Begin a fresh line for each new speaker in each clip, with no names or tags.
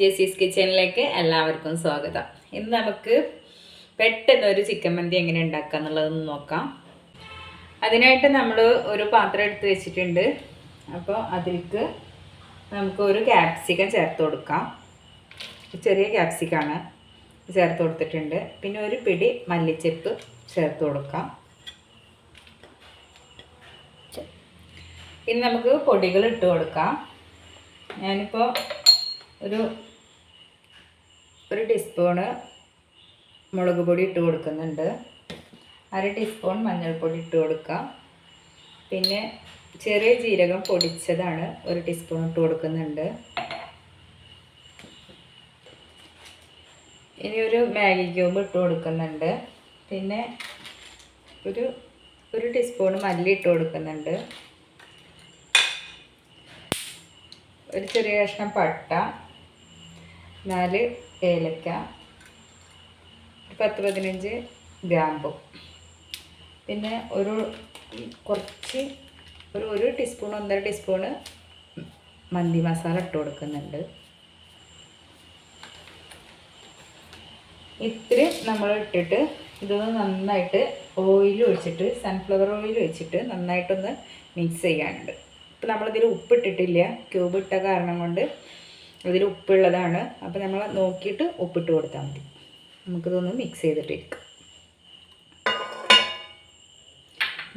ജെസീസ് കിച്ചണിലേക്ക് എല്ലാവർക്കും സ്വാഗതം. ഇന്ന് നമുക്ക് പെട്ടെന്ന് ഒരു ചിക്കൻ മന്തി എങ്ങനെ ഉണ്ടാക്കുക എന്നുള്ളതൊന്ന് നോക്കാം. അതിനായിട്ട് നമ്മൾ ഒരു പാത്രം എടുത്ത് വെച്ചിട്ടുണ്ട്. അപ്പോൾ അതിലേക്ക് നമുക്ക് ഒരു ക്യാപ്സിക്കം ചേർത്ത് കൊടുക്കാം. ചെറിയ ക്യാപ്സിക്കാണ് ചേർത്ത് കൊടുത്തിട്ടുണ്ട്. പിന്നെ ഒരു പിടി മല്ലിച്ചപ്പ് ചേർത്ത് കൊടുക്കാം. ഇനി നമുക്ക് പൊടികൾ ഇട്ട് കൊടുക്കാം. ഞാനിപ്പോൾ ഒരു ടീസ്പൂണ് മുളക് പൊടി ഇട്ട് കൊടുക്കുന്നുണ്ട്. അര ടീസ്പൂൺ മഞ്ഞൾപ്പൊടി ഇട്ട് കൊടുക്കാം. പിന്നെ ചെറിയ ജീരകം പൊടിച്ചതാണ് ഒരു ടീസ്പൂൺ ഇട്ട് കൊടുക്കുന്നുണ്ട്. ഇനി ഒരു മാഗി ക്യൂബ് ഇട്ട് കൊടുക്കുന്നുണ്ട്. പിന്നെ ഒരു ടീസ്പൂൺ മല്ലി ഇട്ട് കൊടുക്കുന്നുണ്ട്. ഒരു ചെറിയ കഷ്ണം പട്ട, 4 ഏലക്ക, 10-15 ഗ്രാമ്പു, പിന്നെ ഒരു ടീസ്പൂൺ 1.5 ടീസ്പൂണ് മന്തി മസാല ഇട്ട് കൊടുക്കുന്നുണ്ട്. ഇത്രയും നമ്മൾ ഇട്ടിട്ട് ഇതൊന്ന് നന്നായിട്ട് ഓയിൽ ഒഴിച്ചിട്ട്, സൺഫ്ലവർ ഓയിൽ ഒഴിച്ചിട്ട് നന്നായിട്ടൊന്ന് മിക്സ് ചെയ്യാനുണ്ട്. ഇപ്പം നമ്മളിതിൽ ഉപ്പിട്ടിട്ടില്ല, ക്യൂബ് ഇട്ട കാരണം കൊണ്ട് ഇതിൽ ഉപ്പുള്ളതാണ്. അപ്പോൾ നമ്മൾ നോക്കിയിട്ട് ഉപ്പിട്ട് കൊടുത്താൽ മതി. നമുക്കിതൊന്ന് മിക്സ് ചെയ്തിട്ടിരിക്കാം.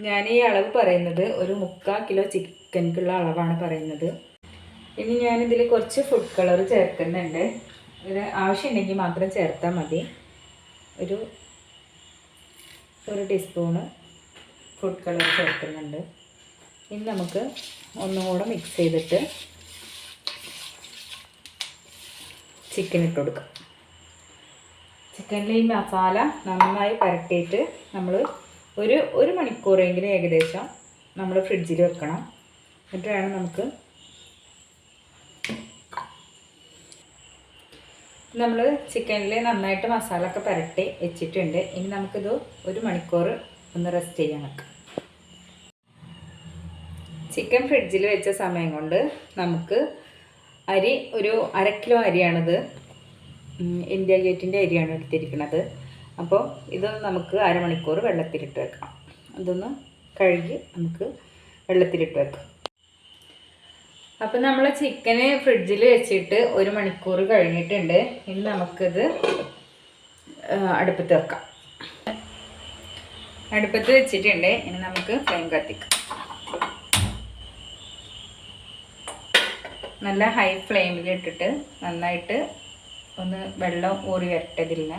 ഞാൻ ഈ അളവ് പറയുന്നത് ഒരു 3/4 കിലോ ചിക്കൻക്കുള്ള അളവാണ് പറയുന്നത്. ഇനി ഞാനിതിൽ കുറച്ച് ഫുഡ് കളർ ചേർക്കുന്നുണ്ട്. ഇതിന് ആവശ്യമുണ്ടെങ്കിൽ മാത്രം ചേർത്താൽ മതി. ഒരു ടീസ്പൂണ് ഫുഡ് കളർ ചേർക്കുന്നുണ്ട്. ഇനി നമുക്ക് ഒന്നുകൂടെ മിക്സ് ചെയ്തിട്ട് ചിക്കൻ ഇട്ട് കൊടുക്കാം. ചിക്കനിൽ ഈ മസാല നന്നായി പരട്ടിയിട്ട് നമ്മൾ ഒരു മണിക്കൂറെങ്കിലും ഏകദേശം നമ്മൾ ഫ്രിഡ്ജിൽ വെക്കണം. എന്നിട്ട് വേണം നമുക്ക് നമ്മൾ ചിക്കനിൽ നന്നായിട്ട് മസാല ഒക്കെ പരട്ടി വെച്ചിട്ടുണ്ട്. ഇനി നമുക്കിത് 1 മണിക്കൂർ ഒന്ന് റെസ്റ്റ് ചെയ്യാൻ വെക്കാം. ചിക്കൻ ഫ്രിഡ്ജിൽ വെച്ച സമയം കൊണ്ട് നമുക്ക് അരി ഒരു 1/2 കിലോ അരിയാണിത്. ഇന്ത്യ ഗേറ്റിൻ്റെ അരിയാണ് എടുത്തിരിക്കുന്നത്. അപ്പോൾ ഇതൊന്ന് നമുക്ക് അരമണിക്കൂർ വെള്ളത്തിലിട്ട് വെക്കാം. അതൊന്ന് കഴുകി നമുക്ക് വെള്ളത്തിലിട്ട് വെക്കാം. അപ്പോൾ നമ്മൾ ചിക്കന് ഫ്രിഡ്ജിൽ വെച്ചിട്ട് 1 മണിക്കൂർ കഴിഞ്ഞിട്ടുണ്ട്. ഇനി നമുക്കിത് അടുപ്പത്ത് വെക്കാം. അടുപ്പത്ത് വെച്ചിട്ടുണ്ട്. ഇനി നമുക്ക് ഫ്ലെയിം കത്തിക്കാം. നല്ല ഹൈ ഫ്ലെയിമിൽ ഇട്ടിട്ട് നന്നായിട്ട് ഒന്ന് വെള്ളം ഊറി വരട്ടതില്ല.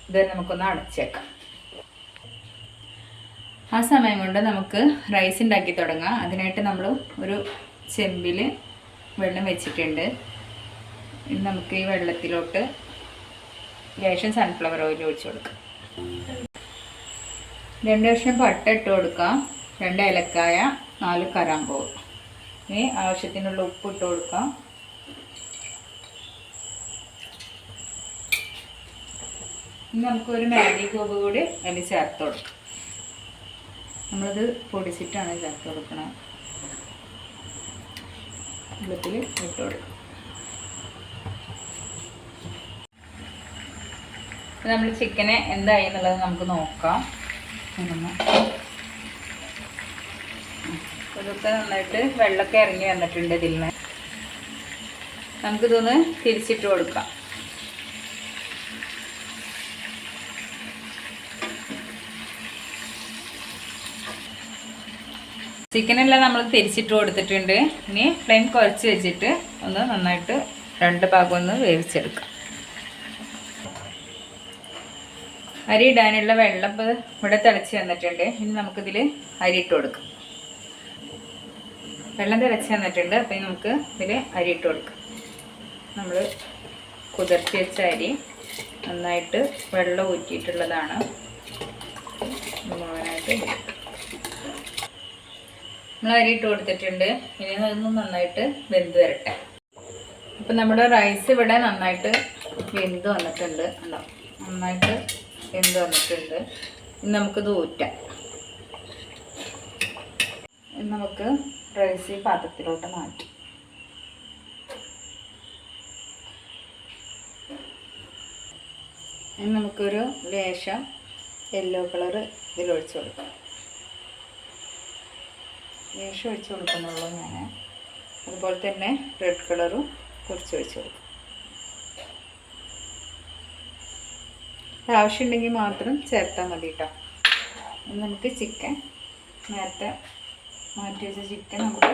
ഇത് നമുക്കൊന്ന് അടച്ചേക്കാം. ആ സമയം കൊണ്ട് നമുക്ക് റൈസ് ഉണ്ടാക്കി തുടങ്ങാം. അതിനായിട്ട് നമ്മൾ ഒരു ചെമ്പിൽ വെള്ളം വെച്ചിട്ടുണ്ട്. ഇനി നമുക്ക് ഈ വെള്ളത്തിലോട്ട് ലേശം സൺഫ്ലവർ ഓയിൽ ഒഴിച്ച് കൊടുക്കാം. 2 കഷ്ണം പട്ട ഇട്ട് കൊടുക്കാം. 2 ഏലക്കായ, 4 കറാമ്പൂവ്. ഇനി ആവശ്യത്തിനുള്ള ഉപ്പ് ഇട്ട് കൊടുക്കാം. ഇനി നമുക്കൊരു മാഗി ക്യൂബ് കൂടി അതിൽ ചേർത്ത് കൊടുക്കാം. നമ്മളിത് പൊടിച്ചിട്ടാണ് ചേർത്ത് കൊടുക്കണം. വെള്ളത്തിൽ ഇട്ട് കൊടുക്കാം. നമ്മൾ ചിക്കനെ എന്തായി എന്നുള്ളത് നമുക്ക് നോക്കാം. ഇതൊക്കെ നന്നായിട്ട് വെള്ളമൊക്കെ ഇറങ്ങി വന്നിട്ടുണ്ട്. ഇതിൽ നിന്ന് നമുക്കിതൊന്ന് തിരിച്ചിട്ട് കൊടുക്കാം. ചിക്കനെല്ലാം നമ്മൾ തിരിച്ചിട്ട് കൊടുത്തിട്ടുണ്ട്. ഇനി ഫ്ലെയിം കുറച്ച് വെച്ചിട്ട് ഒന്ന് നന്നായിട്ട് 2 ഭാഗം ഒന്ന് വേവിച്ചെടുക്കാം. അരി ഇടാനുള്ള വെള്ളം ഇവിടെ തിളച്ച് വന്നിട്ടുണ്ട്. ഇനി നമുക്കിതിൽ അരി ഇട്ട് കൊടുക്കാം. വെള്ളം തിളച്ച് വന്നിട്ടുണ്ട്. അപ്പോൾ നമുക്ക് ഇതിൽ അരി ഇട്ട് കൊടുക്കാം. നമ്മൾ കുതിർത്തി വെച്ച അരി നന്നായിട്ട് വെള്ളം ഊറ്റിയിട്ടുള്ളതാണ്. മുഴുവനായിട്ട് നമ്മൾ അരി ഇട്ട് കൊടുത്തിട്ടുണ്ട്. ഇനി അതൊന്നും നന്നായിട്ട് വെന്ത് വരട്ടെ. അപ്പം നമ്മുടെ റൈസ് ഇവിടെ നന്നായിട്ട് വെന്ത് വന്നിട്ടുണ്ട്. നന്നായിട്ട് വെന്ത് വന്നിട്ടുണ്ട്. ഇനി നമുക്കിത് ഊറ്റാം. നമുക്ക് റൈസ് ഈ പാത്രത്തിലോട്ട് മാറ്റി ഇനി നമുക്കൊരു ലേശം യെല്ലോ കളർ ഇതിലൊഴിച്ച് കൊടുക്കാം. ലേശം ഒഴിച്ച് കൊടുക്കുന്നുള്ളൂ ഞാൻ. അതുപോലെ തന്നെ റെഡ് കളറും കുറച്ച് ഒഴിച്ച് കൊടുക്കും. ആവശ്യമുണ്ടെങ്കിൽ മാത്രം ചേർത്താൽ മതി കേട്ടോ. നമുക്ക് ചിക്കൻ, നേരത്തെ മാറ്റി വെച്ച ചിക്കൻ നമുക്ക്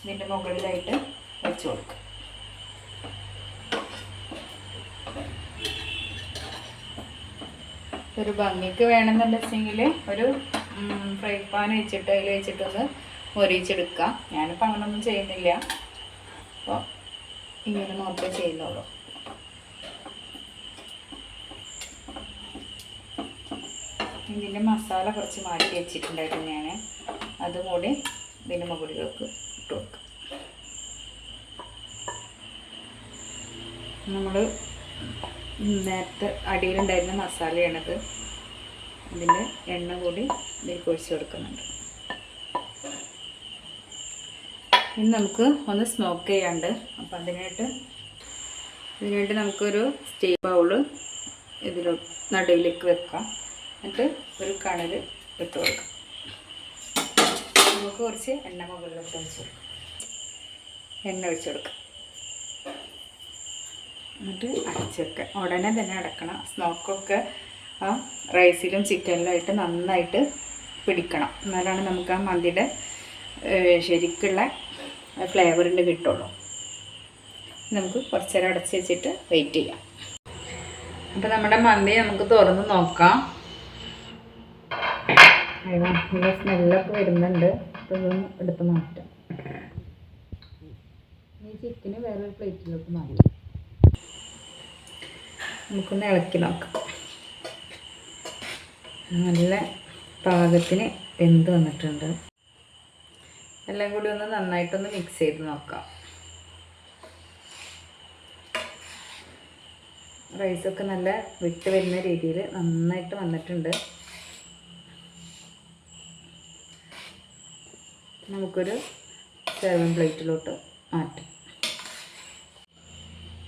ഇതിൻ്റെ മുകളിലായിട്ട് വെച്ച് കൊടുക്കാം. ഒരു ഭംഗിക്ക് വേണമെന്നുണ്ടെങ്കിൽ ഒരു ഫ്രൈ പാൻ വെച്ചിട്ട് അതിൽ വെച്ചിട്ടൊന്ന് മൊരിച്ചെടുക്കാം. ഞാനിപ്പോൾ അങ്ങനെയൊന്നും ചെയ്യുന്നില്ല. അപ്പോൾ ഇങ്ങനെ മാത്രമേ ചെയ്യുന്നുള്ളൂ. ഇതിൻ്റെ മസാല കുറച്ച് മാറ്റി വെച്ചിട്ടുണ്ടായിരുന്നു ഞാൻ. അതുകൂടി ഇതിൻ്റെ മുകളിലേക്ക് ഇട്ട് കൊടുക്കാം. നമ്മൾ നേരത്തെ അടിയിലുണ്ടായിരുന്ന മസാലയാണിത്. ഇതിൻ്റെ എണ്ണ കൂടി ഇതിലേക്ക് ഒഴിച്ച് കൊടുക്കുന്നുണ്ട്. ഇനി നമുക്ക് ഒന്ന് സ്മോക്ക് ചെയ്യാണ്ട്. അപ്പം ഇതിനായിട്ട് നമുക്കൊരു സ്റ്റീൽ ബൗള് നടുവിലേക്ക് വെക്കാം. എന്നിട്ട് ഒരു കണൽ ഇട്ട് കൊടുക്കാം. നമുക്ക് കുറച്ച് എണ്ണ മുകളിലോട്ട് ഒഴിച്ച് കൊടുക്കാം. എണ്ണ ഒഴിച്ച് കൊടുക്കാം. എന്നിട്ട് അടച്ച് വെക്കാം. ഉടനെ തന്നെ അടക്കണം. സ്മോക്കൊക്കെ ആ റൈസിലും ചിക്കനിലും ആയിട്ട് നന്നായിട്ട് പിടിക്കണം. എന്നാലാണ് നമുക്ക് ആ മന്തിയുടെ ശരിക്കുള്ള ഫ്ലേവറിൽ കിട്ടുള്ളൂ. നമുക്ക് കുറച്ച് നേരം അടച്ച് വെച്ചിട്ട് വെയിറ്റ് ചെയ്യാം. അപ്പോൾ നമ്മുടെ മന്തി നമുക്ക് തുറന്ന് നോക്കാം. നല്ല സ്മെല്ലൊക്കെ വരുന്നുണ്ട്. അപ്പോൾ ഇതൊന്ന് എടുത്ത് മാറ്റാം. ഈ ചിക്കന് വേറൊരു പ്ലേറ്റിലോട്ട് മാറ്റാം. നമുക്കൊന്ന് ഇളക്കി നോക്കാം. നല്ല പാകത്തിന് വെന്ത് വന്നിട്ടുണ്ട്. എല്ലാം കൂടി ഒന്ന് നന്നായിട്ടൊന്ന് മിക്സ് ചെയ്ത് നോക്കാം. റൈസൊക്കെ നല്ല വിട്ട് വരുന്ന രീതിയിൽ നന്നായിട്ട് വന്നിട്ടുണ്ട്. നമുക്കൊരു സെർവിങ് പ്ലേറ്റിലോട്ട് മാറ്റാം.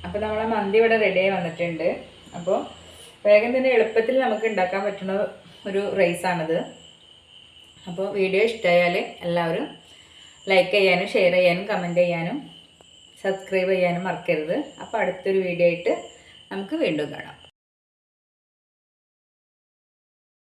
അപ്പോൾ നമ്മളെ മന്തി ഇവിടെ റെഡിയായി വന്നിട്ടുണ്ട്. അപ്പോൾ വേഗം തന്നെ എളുപ്പത്തിൽ നമുക്ക് ഉണ്ടാക്കാൻ പറ്റുന്ന ഒരു റൈസാണിത്. അപ്പോൾ വീഡിയോ ഇഷ്ടമായാൽ എല്ലാവരും ലൈക്ക് ചെയ്യാനും ഷെയർ ചെയ്യാനും കമൻറ്റ് ചെയ്യാനും സബ്സ്ക്രൈബ് ചെയ്യാനും മറക്കരുത്. അപ്പോൾ അടുത്തൊരു വീഡിയോ ആയിട്ട് നമുക്ക് വീണ്ടും കാണാം.